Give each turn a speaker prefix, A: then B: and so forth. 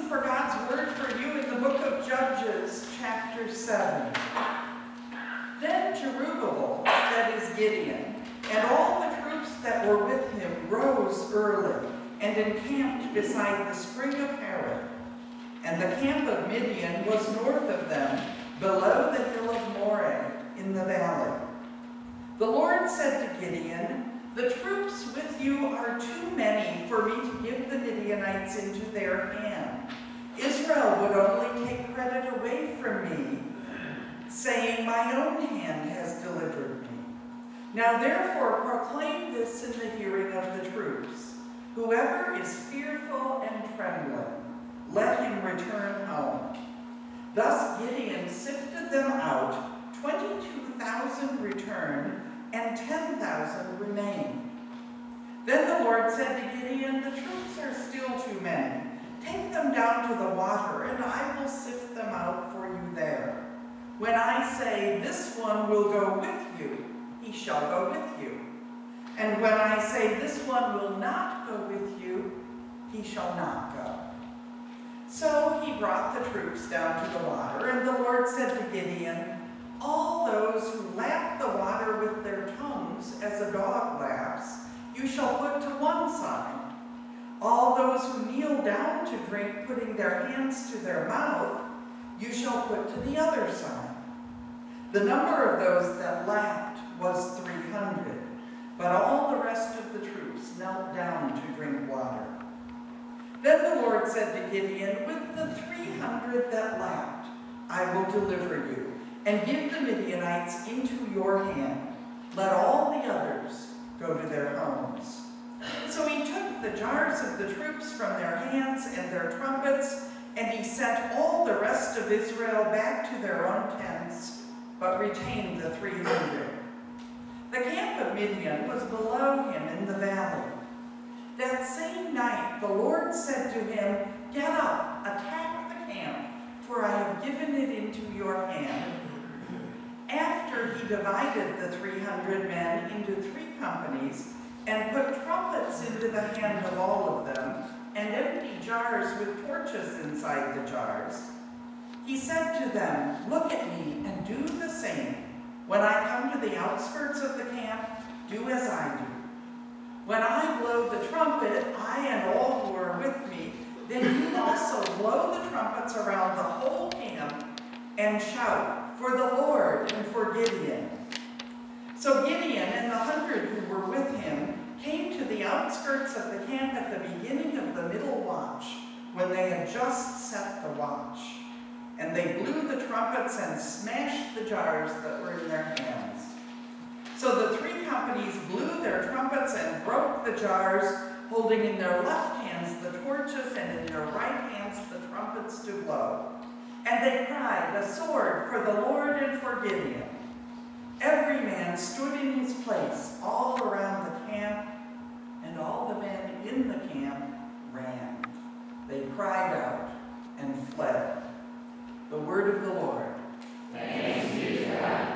A: Listen for God's word for you in the book of Judges, chapter 7. Then Jerubbaal, that is Gideon, and all the troops that were with him rose early and encamped beside the spring of Harod. And the camp of Midian was north of them, below the hill of Moreh in the valley. The Lord said to Gideon, "The troops with you are too many for me to give the Midianites into their hand. Israel would only take credit away from me, saying, 'My own hand has delivered me.' Now therefore proclaim this in the hearing of the troops. Whoever is fearful and trembling, let him return home." Thus Gideon sifted them out, 22,000 returned, and 10,000 remained. Then the Lord said to Gideon, "The troops are still too many. Take them down to the water, and I will sift them out for you there. When I say, 'This one will go with you,' he shall go with you. And when I say, 'This one will not go with you,' he shall not go." So he brought the troops down to the water, and the Lord said to Gideon, "All those who lap the water with their tongues as a dog laps, you shall put to one side. All those who kneel down to drink, putting their hands to their mouth, you shall put to the other side." The number of those that lapped was 300, but all the rest of the troops knelt down to drink water. Then the Lord said to Gideon, "With the 300 that lapped, I will deliver you, and give the Midianites into your hand. Let all the others go to their homes." So he took the jars of the troops from their hands and their trumpets, and he sent all the rest of Israel back to their own tents, but retained the 300. The camp of Midian was below him in the valley. That same night the Lord said to him, "Get up, attack the camp, for I have given it into your hand." After he divided the 300 men into 3 companies and put trumpets into the hand of all of them and empty jars with torches inside the jars, he said to them, "Look at me and do the same. When I come to the outskirts of the camp, do as I do. When I blow the trumpet, I and all who are with me, then you also blow the trumpets around the whole camp and shout, 'For the Lord and for Gideon.'" So Gideon and the 100 who were with him came to the outskirts of the camp at the beginning of the middle watch, when they had just set the watch. And they blew the trumpets and smashed the jars that were in their hands. So the 3 companies blew their trumpets and broke the jars, holding in their left hands the torches and in their right hands the trumpets to blow. And they cried, "A sword for the Lord and for Gideon." Every man stood in his place all around the camp, and all the men in the camp ran. They cried out and fled. The word of the Lord.
B: Thanks be to God.